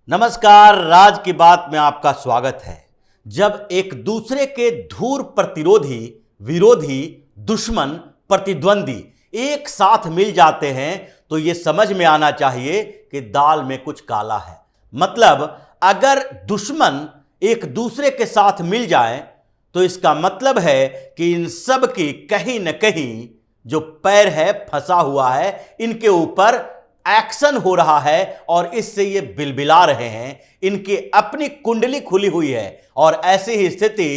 नमस्कार, राज की बात में आपका स्वागत है। जब एक दूसरे के धूर प्रतिरोधी, विरोधी, दुश्मन, प्रतिद्वंदी एक साथ मिल जाते हैं तो यह समझ में आना चाहिए कि दाल में कुछ काला है। मतलब अगर दुश्मन एक दूसरे के साथ मिल जाए तो इसका मतलब है कि इन सब की कहीं न कहीं जो पैर है फंसा हुआ है, इनके ऊपर एक्शन हो रहा है और इससे ये बिलबिला रहे हैं। इनकी अपनी कुंडली खुली हुई है और ऐसी ही स्थिति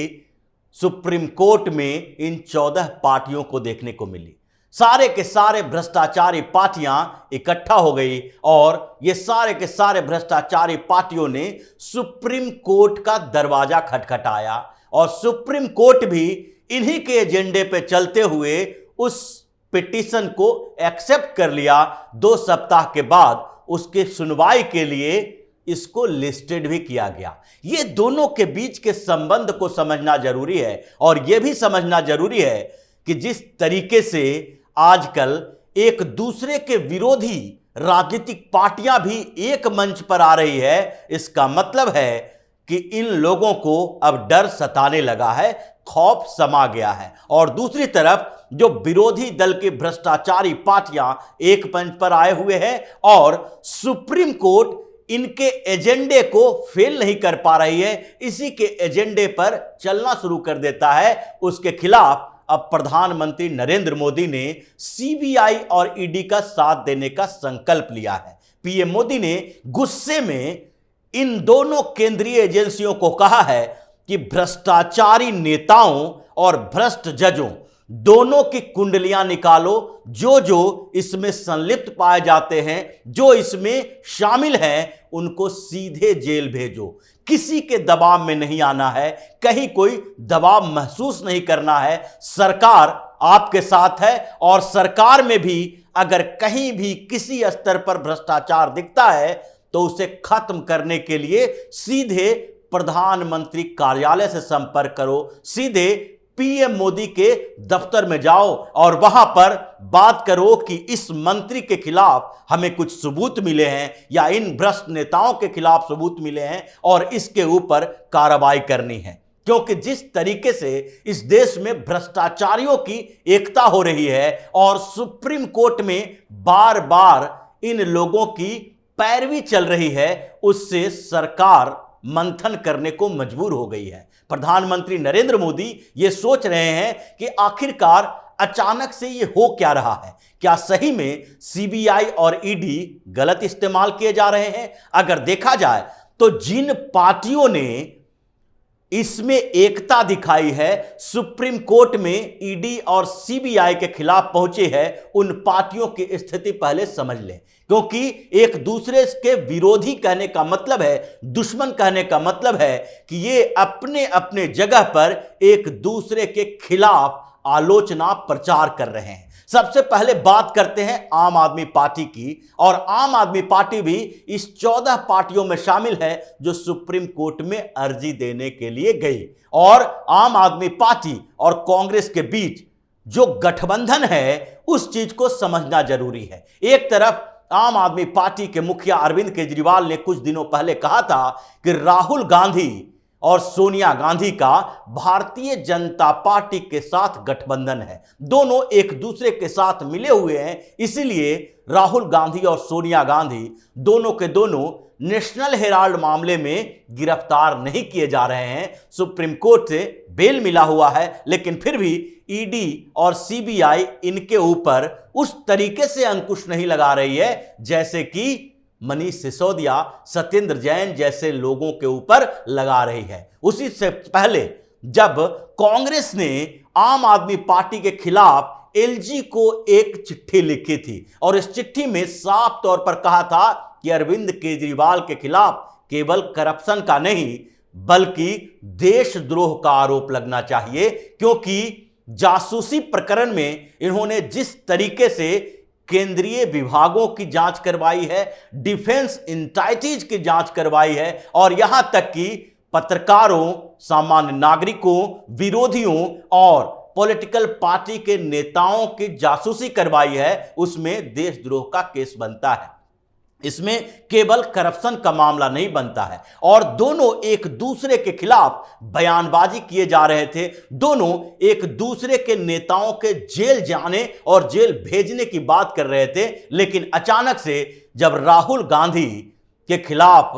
सुप्रीम कोर्ट में इन 14 पार्टियों को देखने को मिली। सारे के सारे भ्रष्टाचारी पार्टियां इकट्ठा हो गई और ये सारे के सारे भ्रष्टाचारी पार्टियों ने सुप्रीम कोर्ट का दरवाजा खटखटाया और सुप्रीम कोर्ट भी इन्हीं के एजेंडे पे चलते हुए उस पिटीशन को एक्सेप्ट कर लिया। 2 सप्ताह के बाद उसके सुनवाई के लिए इसको लिस्टेड भी किया गया। ये दोनों के बीच के संबंध को समझना जरूरी है और यह भी समझना जरूरी है कि जिस तरीके से आजकल एक दूसरे के विरोधी राजनीतिक पार्टियां भी एक मंच पर आ रही है, इसका मतलब है कि इन लोगों को अब डर सताने लगा है, खौफ समा गया है। और दूसरी तरफ जो विरोधी दल की भ्रष्टाचारी पार्टियां एक मंच पर आए हुए हैं और सुप्रीम कोर्ट इनके एजेंडे को फेल नहीं कर पा रही है, इसी के एजेंडे पर चलना शुरू कर देता है। उसके खिलाफ अब प्रधानमंत्री नरेंद्र मोदी ने सीबीआई और ईडी का साथ देने का संकल्प लिया है। पीएम मोदी ने गुस्से में इन दोनों केंद्रीय एजेंसियों को कहा है कि भ्रष्टाचारी नेताओं और भ्रष्ट जजों दोनों की कुंडलियां निकालो। जो इसमें संलिप्त पाए जाते हैं, जो इसमें शामिल हैं, उनको सीधे जेल भेजो। किसी के दबाव में नहीं आना है, कहीं कोई दबाव महसूस नहीं करना है। सरकार आपके साथ है और सरकार में भी अगर कहीं भी किसी स्तर पर भ्रष्टाचार दिखता है तो उसे खत्म करने के लिए सीधे प्रधानमंत्री कार्यालय से संपर्क करो, सीधे पीएम मोदी के दफ्तर में जाओ और वहां पर बात करो कि इस मंत्री के खिलाफ हमें कुछ सबूत मिले हैं या इन भ्रष्ट नेताओं के खिलाफ सबूत मिले हैं और इसके ऊपर कार्रवाई करनी है। क्योंकि जिस तरीके से इस देश में भ्रष्टाचारियों की एकता हो रही है और सुप्रीम कोर्ट में बार बार इन लोगों की पैरवी चल रही है, उससे सरकार मंथन करने को मजबूर हो गई है। प्रधानमंत्री नरेंद्र मोदी ये सोच रहे हैं कि आखिरकार अचानक से ये हो क्या रहा है। क्या सही में सीबीआई और ईडी गलत इस्तेमाल किए जा रहे हैं? अगर देखा जाए तो जिन पार्टियों ने इसमें एकता दिखाई है, सुप्रीम कोर्ट में ईडी और सीबीआई के खिलाफ पहुंचे हैं, उन पार्टियों की स्थिति पहले समझ लें। क्योंकि एक दूसरे के विरोधी कहने का मतलब है, दुश्मन कहने का मतलब है कि ये अपने अपने जगह पर एक दूसरे के खिलाफ आलोचना प्रचार कर रहे हैं। सबसे पहले बात करते हैं आम आदमी पार्टी की, और आम आदमी पार्टी भी इस 14 पार्टियों में शामिल है जो सुप्रीम कोर्ट में अर्जी देने के लिए गई। और आम आदमी पार्टी और कांग्रेस के बीच जो गठबंधन है उस चीज को समझना जरूरी है। एक तरफ आम आदमी पार्टी के मुखिया अरविंद केजरीवाल ने कुछ दिनों पहले कहा था कि राहुल गांधी और सोनिया गांधी का भारतीय जनता पार्टी के साथ गठबंधन है, दोनों एक दूसरे के साथ मिले हुए हैं, इसीलिए राहुल गांधी और सोनिया गांधी दोनों के दोनों नेशनल हेराल्ड मामले में गिरफ्तार नहीं किए जा रहे हैं। सुप्रीम कोर्ट से बेल मिला हुआ है, लेकिन फिर भी ईडी और सीबीआई इनके ऊपर उस तरीके से अंकुश नहीं लगा रही है जैसे कि मनीष सिसोदिया, सत्येंद्र जैन जैसे लोगों के ऊपर लगा रही है। उसी से पहले जब कांग्रेस ने आम आदमी पार्टी के खिलाफ एलजी को एक चिट्ठी लिखी थी और इस चिट्ठी में साफ तौर पर कहा था कि अरविंद केजरीवाल के खिलाफ केवल करप्शन का नहीं बल्कि देशद्रोह का आरोप लगना चाहिए, क्योंकि जासूसी प्रकरण में इन्होंने जिस तरीके से केंद्रीय विभागों की जांच करवाई है, डिफेंस इंटाइटीज की जांच करवाई है और यहां तक कि पत्रकारों, सामान्य नागरिकों, विरोधियों और पॉलिटिकल पार्टी के नेताओं की जासूसी करवाई है, उसमें देशद्रोह का केस बनता है। इसमें केवल करप्शन का मामला नहीं बनता है और दोनों एक दूसरे के खिलाफ बयानबाजी किए जा रहे थे। दोनों एक दूसरे के नेताओं के जेल जाने और जेल भेजने की बात कर रहे थे, लेकिन अचानक से जब राहुल गांधी के खिलाफ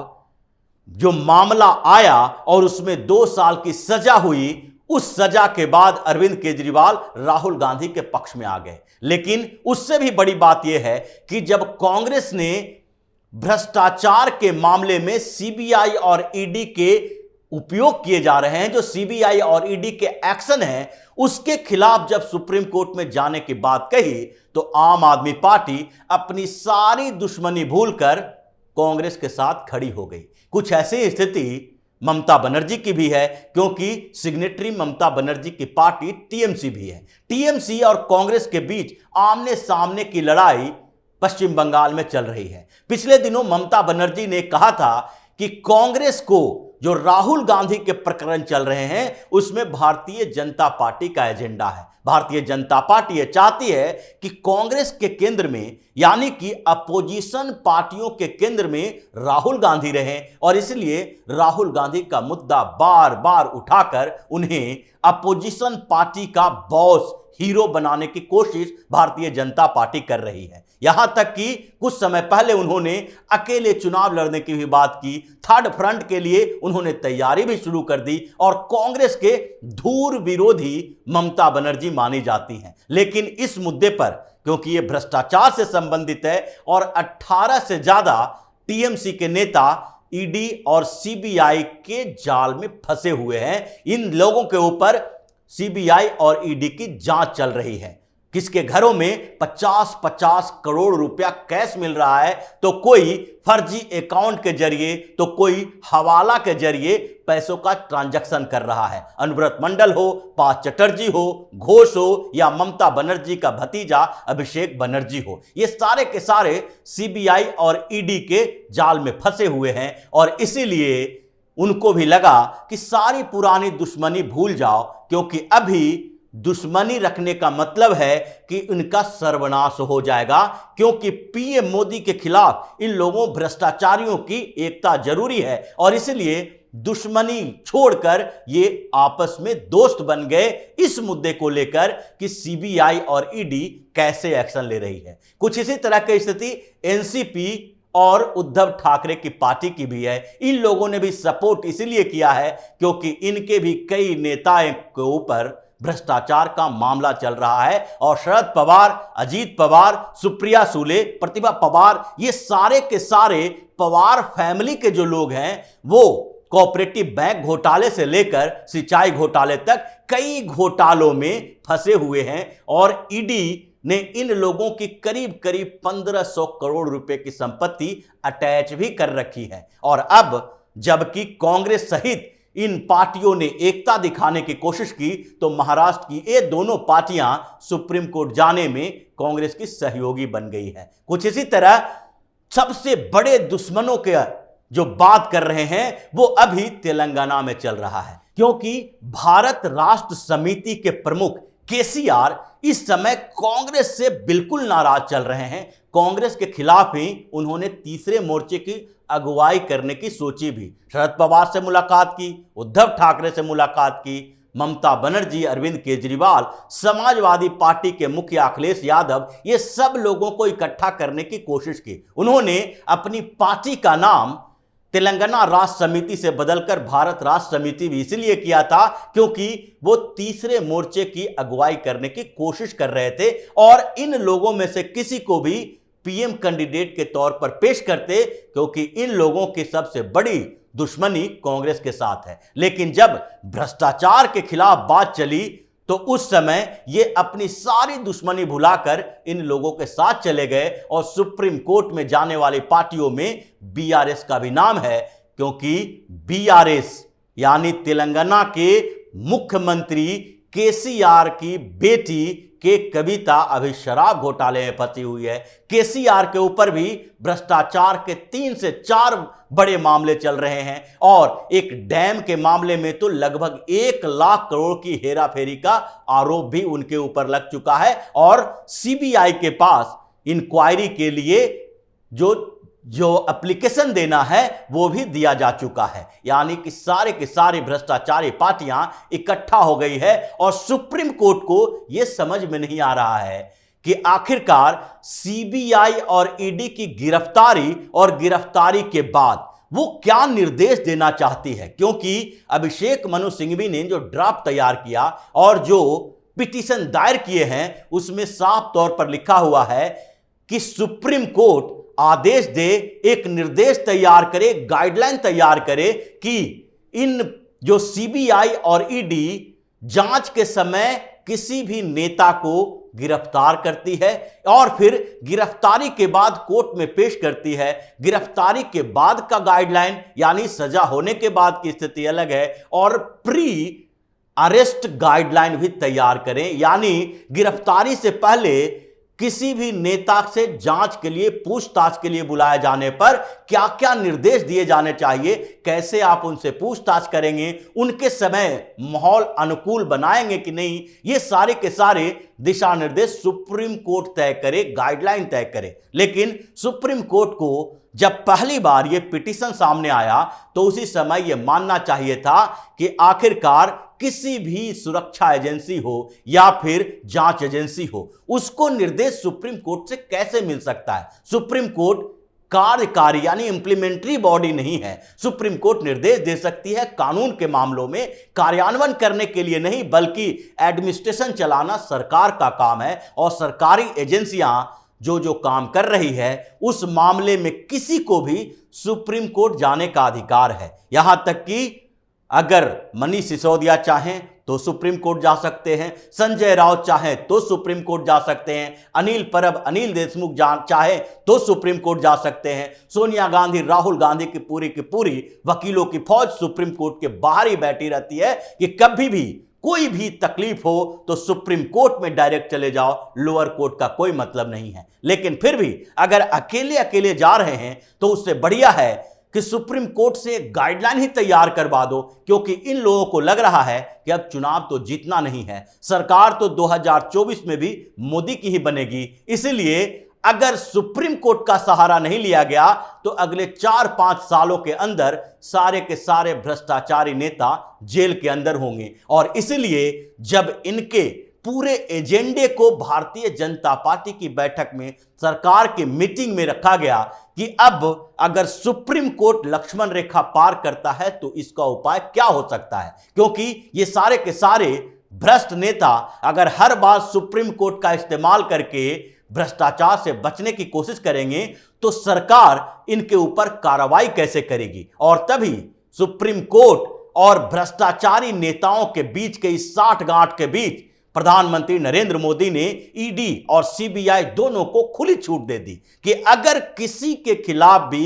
जो मामला आया और उसमें 2 साल की सजा हुई, उस सजा के बाद अरविंद केजरीवाल राहुल गांधी के पक्ष में आ गए। लेकिन उससे भी बड़ी बात यह है कि जब कांग्रेस ने भ्रष्टाचार के मामले में सीबीआई और ईडी के उपयोग किए जा रहे हैं, जो सीबीआई और ईडी के एक्शन हैं, उसके खिलाफ जब सुप्रीम कोर्ट में जाने की बात कही तो आम आदमी पार्टी अपनी सारी दुश्मनी भूलकर कांग्रेस के साथ खड़ी हो गई। कुछ ऐसी स्थिति ममता बनर्जी की भी है, क्योंकि सिग्नेटरी ममता बनर्जी की पार्टी टीएमसी भी है। टीएमसी और कांग्रेस के बीच आमने सामने की लड़ाई पश्चिम बंगाल में चल रही है। पिछले दिनों ममता बनर्जी ने कहा था कि कांग्रेस को जो राहुल गांधी के प्रकरण चल रहे हैं उसमें भारतीय जनता पार्टी का एजेंडा है। भारतीय जनता पार्टी ये चाहती है कि कांग्रेस के केंद्र में, यानी कि अपोजिशन पार्टियों के केंद्र में राहुल गांधी रहें और इसलिए राहुल गांधी का मुद्दा बार बार उठाकर उन्हें अपोजिशन पार्टी का बॉस, हीरो बनाने की कोशिश भारतीय जनता पार्टी कर रही है। यहां तक कि कुछ समय पहले उन्होंने अकेले चुनाव लड़ने की भी बात की। थर्ड फ्रंट के लिए उन्होंने तैयारी भी शुरू कर दी और कांग्रेस के धूर विरोधी ममता बनर्जी मानी जाती हैं। लेकिन इस मुद्दे पर, क्योंकि यह भ्रष्टाचार से संबंधित है और 18 से ज्यादा टीएमसी के नेता ईडी और सीबीआई के जाल में फंसे हुए हैं, इन लोगों के ऊपर सीबीआई और ईडी की जांच चल रही है। किसके घरों में 50-50 करोड़ रुपया कैश मिल रहा है, तो कोई फर्जी अकाउंट के जरिए, तो कोई हवाला के जरिए पैसों का ट्रांजैक्शन कर रहा है। अनुव्रत मंडल हो, पार्थ चटर्जी हो, घोष हो या ममता बनर्जी का भतीजा अभिषेक बनर्जी हो, ये सारे के सारे सीबीआई और ईडी के जाल में फंसे हुए हैं और इसीलिए उनको भी लगा कि सारी पुरानी दुश्मनी भूल जाओ, क्योंकि अभी दुश्मनी रखने का मतलब है कि इनका सर्वनाश हो जाएगा। क्योंकि पीएम मोदी के खिलाफ इन लोगों भ्रष्टाचारियों की एकता जरूरी है और इसलिए दुश्मनी छोड़कर ये आपस में दोस्त बन गए इस मुद्दे को लेकर कि सीबीआई और ईडी कैसे एक्शन ले रही है। कुछ इसी तरह की स्थिति एनसीपी और उद्धव ठाकरे की पार्टी की भी है। इन लोगों ने भी सपोर्ट इसलिए किया है क्योंकि इनके भी कई नेताओं के ऊपर भ्रष्टाचार का मामला चल रहा है और शरद पवार, अजीत पवार, सुप्रिया सूले, प्रतिभा पवार, ये सारे के सारे पवार फैमिली के जो लोग हैं वो कोऑपरेटिव बैंक घोटाले से लेकर सिंचाई घोटाले तक कई घोटालों में फंसे हुए हैं और ईडी ने इन लोगों की करीब करीब 1500 करोड़ रुपए की संपत्ति अटैच भी कर रखी है। और अब जबकि कांग्रेस सहित इन पार्टियों ने एकता दिखाने की कोशिश की तो महाराष्ट्र की ये दोनों पार्टियां सुप्रीम कोर्ट जाने में कांग्रेस की सहयोगी बन गई है। कुछ इसी तरह सबसे बड़े दुश्मनों के जो बात कर रहे हैं वो अभी तेलंगाना में चल रहा है, क्योंकि भारत राष्ट्र समिति के प्रमुख केसीआर इस समय कांग्रेस से बिल्कुल नाराज चल रहे हैं। कांग्रेस के खिलाफ ही उन्होंने तीसरे मोर्चे की अगुवाई करने की सोची भी। शरद पवार से मुलाकात की, उद्धव ठाकरे से मुलाकात की, ममता बनर्जी, अरविंद केजरीवाल, समाजवादी पार्टी के मुखिया अखिलेश यादव, ये सब लोगों को इकट्ठा करने की कोशिश की। उन्होंने अपनी पार्टी का नाम तेलंगाना राष्ट्र समिति से बदलकर भारत राष्ट्र समिति भी इसलिए किया था क्योंकि वो तीसरे मोर्चे की अगुवाई करने की कोशिश कर रहे थे और इन लोगों में से किसी को भी पीएम कैंडिडेट के तौर पर पेश करते, क्योंकि इन लोगों की सबसे बड़ी दुश्मनी कांग्रेस के साथ है। लेकिन जब भ्रष्टाचार के खिलाफ बात चली तो उस समय ये अपनी सारी दुश्मनी भुलाकर इन लोगों के साथ चले गए और सुप्रीम कोर्ट में जाने वाली पार्टियों में बीआरएस का भी नाम है, क्योंकि बीआरएस यानी तेलंगाना के मुख्यमंत्री केसीआर की बेटी के कविता अभी शराब घोटाले में फंसी हुई है। केसीआर के ऊपर भी भ्रष्टाचार के 3 से 4 बड़े मामले चल रहे हैं और एक डैम के मामले में तो लगभग 1 लाख करोड़ की हेराफेरी का आरोप भी उनके ऊपर लग चुका है और सीबीआई के पास इंक्वायरी के लिए जो जो एप्लीकेशन देना है वो भी दिया जा चुका है। यानी कि सारे के सारे भ्रष्टाचारी पार्टियां इकट्ठा हो गई है और सुप्रीम कोर्ट को यह समझ में नहीं आ रहा है कि आखिरकार सीबीआई और ईडी की गिरफ्तारी और गिरफ्तारी के बाद वो क्या निर्देश देना चाहती है, क्योंकि अभिषेक मनु सिंघवी ने जो ड्राफ्ट तैयार किया और जो पिटीशन दायर किए हैं उसमें साफ तौर पर लिखा हुआ है कि सुप्रीम कोर्ट आदेश दे, एक निर्देश तैयार करे, गाइडलाइन तैयार करे कि इन जो सीबीआई और ईडी जांच के समय किसी भी नेता को गिरफ्तार करती है और फिर गिरफ्तारी के बाद कोर्ट में पेश करती है। गिरफ्तारी के बाद का गाइडलाइन यानी सजा होने के बाद की स्थिति अलग है और प्री अरेस्ट गाइडलाइन भी तैयार करें, यानी गिरफ्तारी से पहले किसी भी नेता से जांच के लिए, पूछताछ के लिए बुलाए जाने पर क्या क्या निर्देश दिए जाने चाहिए, कैसे आप उनसे पूछताछ करेंगे, उनके समय माहौल अनुकूल बनाएंगे कि नहीं, ये सारे के सारे दिशा निर्देश सुप्रीम कोर्ट तय करे, गाइडलाइन तय करे। लेकिन सुप्रीम कोर्ट को जब पहली बार ये पिटीशन सामने आया तो उसी समय यह मानना चाहिए था कि आखिरकार किसी भी सुरक्षा एजेंसी हो या फिर जांच एजेंसी हो, उसको निर्देश सुप्रीम कोर्ट से कैसे मिल सकता है। सुप्रीम कोर्ट कार्यकारी यानी इंप्लीमेंट्री बॉडी नहीं है। सुप्रीम कोर्ट निर्देश दे सकती है कानून के मामलों में, कार्यान्वयन करने के लिए नहीं, बल्कि एडमिनिस्ट्रेशन चलाना सरकार का काम है और सरकारी एजेंसियां जो काम कर रही है उस मामले में किसी को भी सुप्रीम कोर्ट जाने का अधिकार है। यहां तक कि अगर मनीष सिसोदिया चाहें तो सुप्रीम कोर्ट जा सकते हैं, संजय राउत चाहें तो सुप्रीम कोर्ट जा सकते हैं, अनिल परब, अनिल देशमुख चाहे तो सुप्रीम कोर्ट जा सकते हैं, सोनिया गांधी, राहुल गांधी की पूरी वकीलों की फौज सुप्रीम कोर्ट के बाहर ही बैठी रहती है कि कभी भी कोई भी तकलीफ हो तो सुप्रीम कोर्ट में डायरेक्ट चले जाओ, लोअर कोर्ट का कोई मतलब नहीं है। लेकिन फिर भी अगर अकेले अकेले जा रहे हैं तो उससे बढ़िया है कि सुप्रीम कोर्ट से गाइडलाइन ही तैयार करवा दो, क्योंकि इन लोगों को लग रहा है कि अब चुनाव तो जीतना नहीं है, सरकार तो 2024 में भी मोदी की ही बनेगी। इसलिए अगर सुप्रीम कोर्ट का सहारा नहीं लिया गया तो अगले 4-5 सालों के अंदर सारे के सारे भ्रष्टाचारी नेता जेल के अंदर होंगे। और इसलिए जब इनके पूरे एजेंडे को भारतीय जनता पार्टी की बैठक में, सरकार की मीटिंग में रखा गया कि अब अगर सुप्रीम कोर्ट लक्ष्मण रेखा पार करता है तो इसका उपाय क्या हो सकता है, क्योंकि ये सारे के सारे भ्रष्ट नेता अगर हर बार सुप्रीम कोर्ट का इस्तेमाल करके भ्रष्टाचार से बचने की कोशिश करेंगे तो सरकार इनके ऊपर कार्रवाई कैसे करेगी। और तभी सुप्रीम कोर्ट और भ्रष्टाचारी नेताओं के बीच के इस साठगांठ के बीच प्रधानमंत्री नरेंद्र मोदी ने ईडी और सीबीआई दोनों को खुली छूट दे दी कि अगर किसी के खिलाफ भी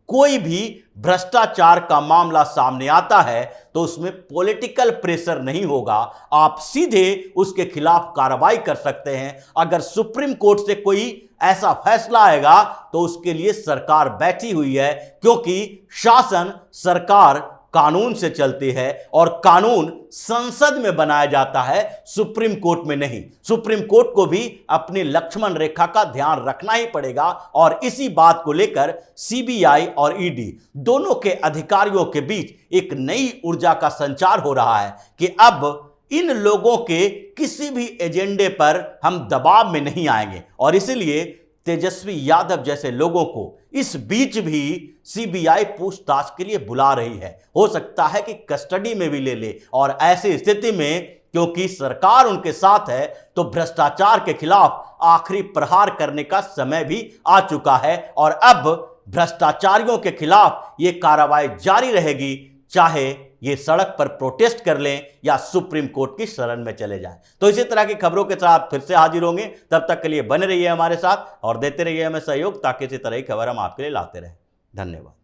कोई भी भ्रष्टाचार का मामला सामने आता है तो उसमें पॉलिटिकल प्रेशर नहीं होगा, आप सीधे उसके खिलाफ कार्रवाई कर सकते हैं। अगर सुप्रीम कोर्ट से कोई ऐसा फैसला आएगा तो उसके लिए सरकार बैठी हुई है, क्योंकि शासन, सरकार कानून से चलती है और कानून संसद में बनाया जाता है, सुप्रीम कोर्ट में नहीं। सुप्रीम कोर्ट को भी अपनी लक्ष्मण रेखा का ध्यान रखना ही पड़ेगा और इसी बात को लेकर सीबीआई और ईडी दोनों के अधिकारियों के बीच एक नई ऊर्जा का संचार हो रहा है कि अब इन लोगों के किसी भी एजेंडे पर हम दबाव में नहीं आएंगे। और इसलिए तेजस्वी यादव जैसे लोगों को इस बीच भी सीबीआई पूछताछ के लिए बुला रही है। हो सकता है कि कस्टडी में भी ले ले, और ऐसी स्थिति में क्योंकि सरकार उनके साथ है तो भ्रष्टाचार के खिलाफ आखिरी प्रहार करने का समय भी आ चुका है। और अब भ्रष्टाचारियों के खिलाफ ये कार्रवाई जारी रहेगी, चाहे ये सड़क पर प्रोटेस्ट कर लें या सुप्रीम कोर्ट की शरण में चले जाएं। तो इसी तरह की खबरों के साथ फिर से हाजिर होंगे, तब तक के लिए बने रहिए हमारे साथ और देते रहिए हमें सहयोग, ताकि इसी तरह की खबर हम आपके लिए लाते रहें। धन्यवाद।